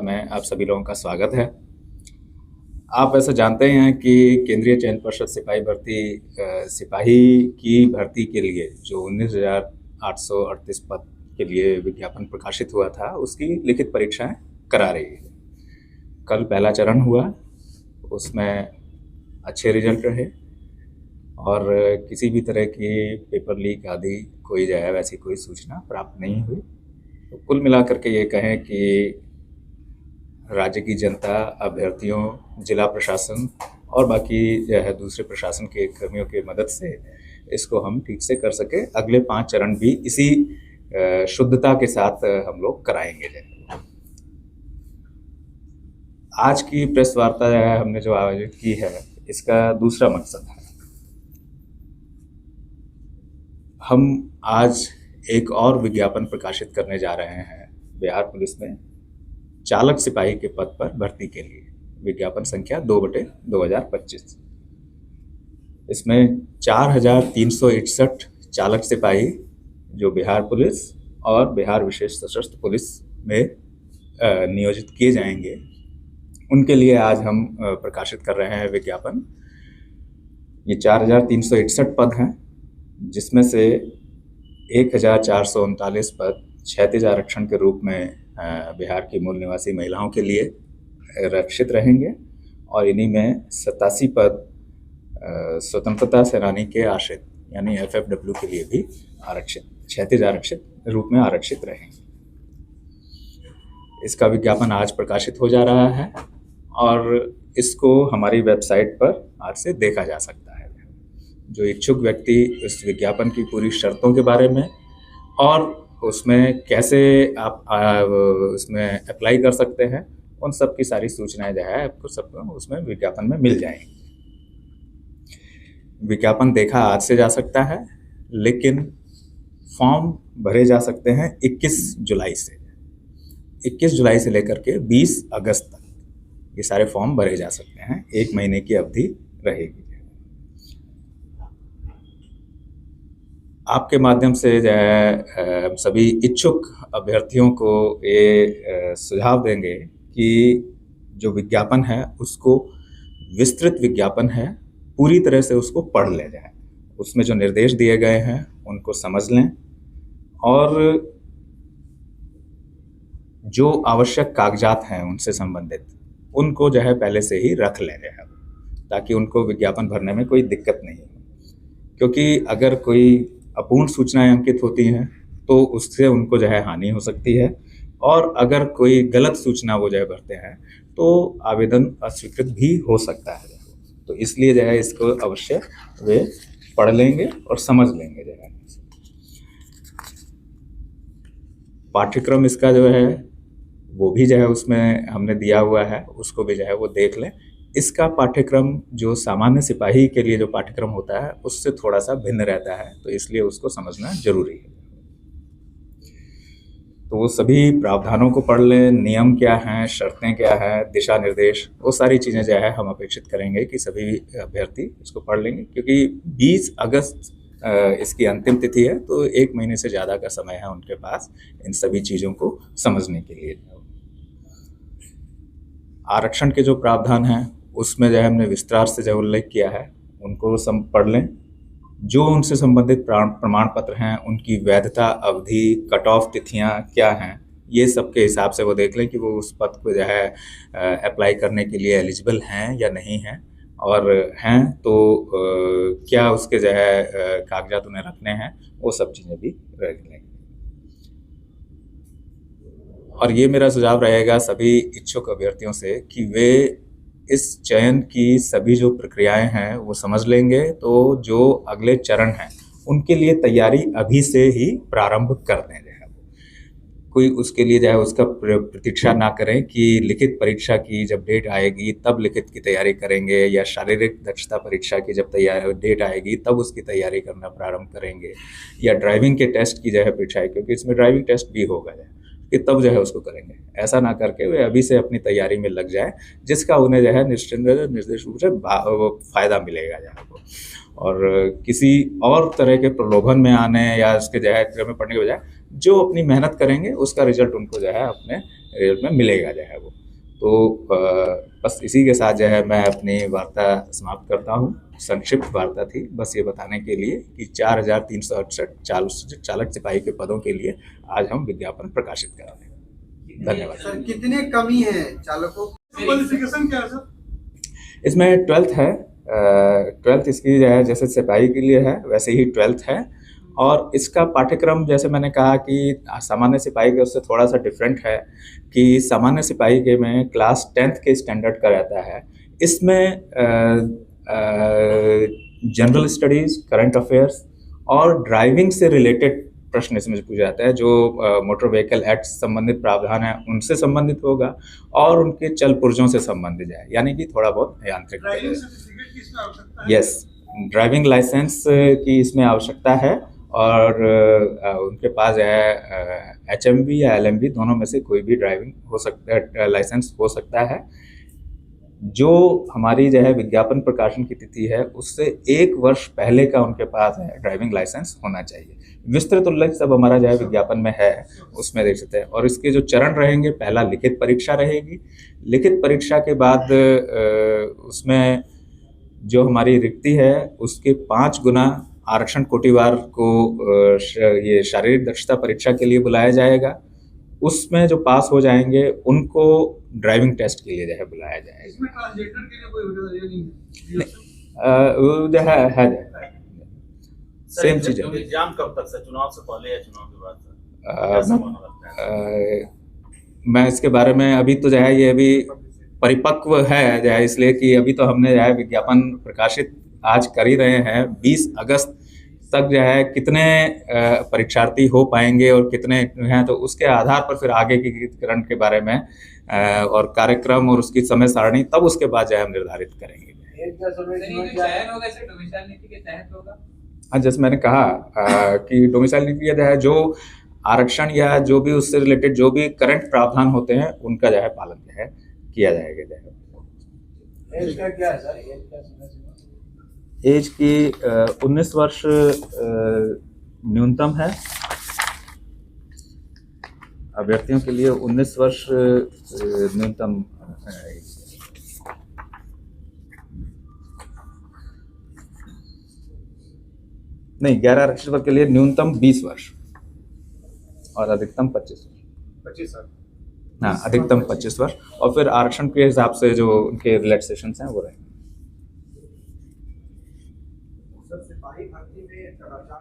में आप सभी लोगों का स्वागत है। आप ऐसा जानते ही हैं कि केंद्रीय चयन पर्षद सिपाही की भर्ती के लिए जो 19,838 पद के लिए विज्ञापन प्रकाशित हुआ था, उसकी लिखित परीक्षाएं करा रही है। कल पहला चरण हुआ, उसमें अच्छे रिजल्ट रहे और किसी भी तरह की पेपर लीक आदि कोई जो है वैसी कोई सूचना प्राप्त नहीं हुई। तो कुल मिलाकर के ये कहें कि राज्य की जनता, अभ्यर्थियों, जिला प्रशासन और बाकी जो है दूसरे प्रशासन के कर्मियों की मदद से इसको हम ठीक से कर सके। अगले 5 चरण भी इसी शुद्धता के साथ हम लोग कराएंगे। आज की प्रेस वार्ता जो है हमने जो आयोजित की है, इसका दूसरा मकसद है, हम आज एक और विज्ञापन प्रकाशित करने जा रहे हैं बिहार पुलिस में चालक सिपाही के पद पर भर्ती के लिए। विज्ञापन संख्या 2/2025। इसमें 4,361 चालक सिपाही जो बिहार पुलिस और बिहार विशेष सशस्त्र पुलिस में नियोजित किए जाएंगे, उनके लिए आज हम प्रकाशित कर रहे हैं विज्ञापन। ये 4,361 पद हैं, जिसमें से 1,439 पद क्षैतिज आरक्षण के रूप में बिहार की मूल निवासी महिलाओं के लिए रक्षित रहेंगे और इन्हीं में 87 पद स्वतंत्रता सेनानी के आश्रित यानी FFW के लिए भी क्षैतिज आरक्षित रूप में आरक्षित रहेंगे। इसका विज्ञापन आज प्रकाशित हो जा रहा है और इसको हमारी वेबसाइट पर आज से देखा जा सकता है। जो इच्छुक व्यक्ति इस विज्ञापन की पूरी शर्तों के बारे में और उसमें कैसे आप उसमें अप्लाई कर सकते हैं, उन सब की सारी सूचनाएं जो है आपको सब उसमें विज्ञापन में मिल जाएंगी। विज्ञापन देखा आज से जा सकता है, लेकिन फॉर्म भरे जा सकते हैं 21 जुलाई से। 21 जुलाई से लेकर के 20 अगस्त तक ये सारे फॉर्म भरे जा सकते हैं। 1 महीने की अवधि रहेगी। आपके माध्यम से जो है सभी इच्छुक अभ्यर्थियों को ये सुझाव देंगे कि जो विज्ञापन है उसको विस्तृत विज्ञापन है, पूरी तरह से उसको पढ़ ले जाए। उसमें जो निर्देश दिए गए हैं उनको समझ लें और जो आवश्यक कागजात हैं उनसे संबंधित उनको जो है पहले से ही रख लें, ताकि उनको विज्ञापन भरने में कोई दिक्कत नहीं हो। क्योंकि अगर कोई अपूर्ण सूचनाएं अंकित होती हैं तो उससे उनको जो है हानि हो सकती है, और अगर कोई गलत सूचना वो जो है भरते हैं तो आवेदन अस्वीकृत भी हो सकता है। तो इसलिए जो है इसको अवश्य वे पढ़ लेंगे और समझ लेंगे। जो है पाठ्यक्रम इसका जो है वो भी जो है उसमें हमने दिया हुआ है, उसको भी जो है वो देख लें। इसका पाठ्यक्रम जो सामान्य सिपाही के लिए जो पाठ्यक्रम होता है उससे थोड़ा सा भिन्न रहता है, तो इसलिए उसको समझना जरूरी है। तो वो सभी प्रावधानों को पढ़ लें, नियम क्या हैं, शर्तें क्या हैं, दिशा निर्देश, वो सारी चीज़ें जो है हम अपेक्षित करेंगे कि सभी अभ्यर्थी इसको पढ़ लेंगे। क्योंकि 20 अगस्त इसकी अंतिम तिथि है, तो 1 महीने से ज़्यादा का समय है उनके पास इन सभी चीज़ों को समझने के लिए। आरक्षण के जो प्रावधान हैं उसमें जो है हमने विस्तार से जो उल्लेख किया है उनको पढ़ लें। जो उनसे संबंधित प्रमाण पत्र हैं उनकी वैधता अवधि, कट ऑफ तिथियां क्या हैं, ये सब के हिसाब से वो देख लें कि वो उस पद को जो है अप्लाई करने के लिए एलिजिबल हैं या नहीं हैं, और हैं तो क्या उसके जो है कागजात उन्हें रखने हैं, वो सब चीज़ें भी रख लेंगे। और ये मेरा सुझाव रहेगा सभी इच्छुक अभ्यर्थियों से कि वे इस चयन की सभी जो प्रक्रियाएं हैं वो समझ लेंगे, तो जो अगले चरण हैं उनके लिए तैयारी अभी से ही प्रारंभ कर दें। कोई उसके लिए जो है उसका प्रतीक्षा ना करें कि लिखित परीक्षा की जब डेट आएगी तब लिखित की तैयारी करेंगे, या शारीरिक दक्षता परीक्षा की जब डेट आएगी तब उसकी तैयारी करना प्रारंभ करेंगे, या ड्राइविंग के टेस्ट की जो है परीक्षा है, क्योंकि इसमें ड्राइविंग टेस्ट भी होगा कि तब जो है उसको करेंगे। ऐसा ना करके वे अभी से अपनी तैयारी में लग जाए, जिसका उन्हें जो है निर्देश रूप से फ़ायदा मिलेगा जो है वो। और किसी और तरह के प्रलोभन में आने या उसके जो है में पढ़ने के बजाय जो अपनी मेहनत करेंगे उसका रिजल्ट उनको जो है अपने रिजल्ट में मिलेगा जो है वो। तो बस इसी के साथ जो है मैं अपनी वार्ता समाप्त करता हूँ। संक्षिप्त वार्ता थी, बस ये बताने के लिए कि 4,368 चालक सिपाही के पदों के लिए आज हम विज्ञापन प्रकाशित कर रहे हैं। धन्यवाद। सर कितने कमी है चालकों? क्वालिफिकेशन क्या है सर? इसमें 12th है। 12th इसकी जो है जैसे सिपाही के लिए है वैसे ही 12th है। और इसका पाठ्यक्रम जैसे मैंने कहा कि सामान्य सिपाही के उससे थोड़ा सा डिफरेंट है कि सामान्य सिपाही के में क्लास 10th के स्टैंडर्ड का रहता है। इसमें जनरल स्टडीज़, करंट अफेयर्स और ड्राइविंग से रिलेटेड प्रश्न इसमें पूछा जाता है। जो मोटर व्हीकल एक्ट से संबंधित प्रावधान है उनसे संबंधित होगा और उनके चल पुर्जों से संबंधित है, यानी कि थोड़ा बहुत यांत्रिक। यस, ड्राइविंग लाइसेंस की इसमें आवश्यकता है और उनके पास है HMV या LMV दोनों में से कोई भी ड्राइविंग हो सकता है, लाइसेंस हो सकता है। जो हमारी जो है विज्ञापन प्रकाशन की तिथि है उससे 1 वर्ष पहले का उनके पास है ड्राइविंग लाइसेंस होना चाहिए। विस्तृत उल्लेख सब हमारा जो है विज्ञापन में है, उसमें देख सकते हैं। और इसके जो चरण रहेंगे, पहला लिखित परीक्षा रहेगी। लिखित परीक्षा के बाद उसमें जो हमारी रिक्ति है उसके 5 गुना आरक्षण कोटिवार को ये शारीरिक दक्षता परीक्षा के लिए बुलाया जाएगा। उसमें जो पास हो जाएंगे उनको ड्राइविंग टेस्ट के लिए जो है बुलाया जाएगा। इसमें ट्रांसजेंडर के लिए कोई वजह नहीं वो जो है सेम चीज है। एग्जाम कब तक सर? चुनाव से पहले या चुनाव के बाद सर? मैं इसके बारे में अभी तो जो है ये अभी परिपक्व है जो है, इसलिए कि अभी तो हमने जो है विज्ञापन प्रकाशित आज कर ही रहे हैं। 20 अगस्त तक जो है कितने परीक्षार्थी हो पाएंगे और कितने हैं, तो उसके आधार पर फिर आगे की करण के बारे में और कार्यक्रम और उसकी समय सारणी तब उसके बाद जो है हम निर्धारित करेंगे। हाँ, जैसे मैंने कहा कि डोमिसाइल नीति जो है, जो आरक्षण या जो भी उससे रिलेटेड जो भी करंट प्रावधान होते हैं उनका जो है पालन जो है किया जाएगा। जो है एज का क्या है सर? एज की 19 वर्ष न्यूनतम है। अभ्यर्थियों के लिए 19 वर्ष न्यूनतम नहीं, 11 आरक्षित वर्ग के लिए न्यूनतम 20 वर्ष और अधिकतम 25 वर्ष। 25 साल। हाँ, अधिकतम 25 वर्ष और फिर आरक्षण के हिसाब से जो उनके रिलैक्सेशन हैं वो रहेंगे।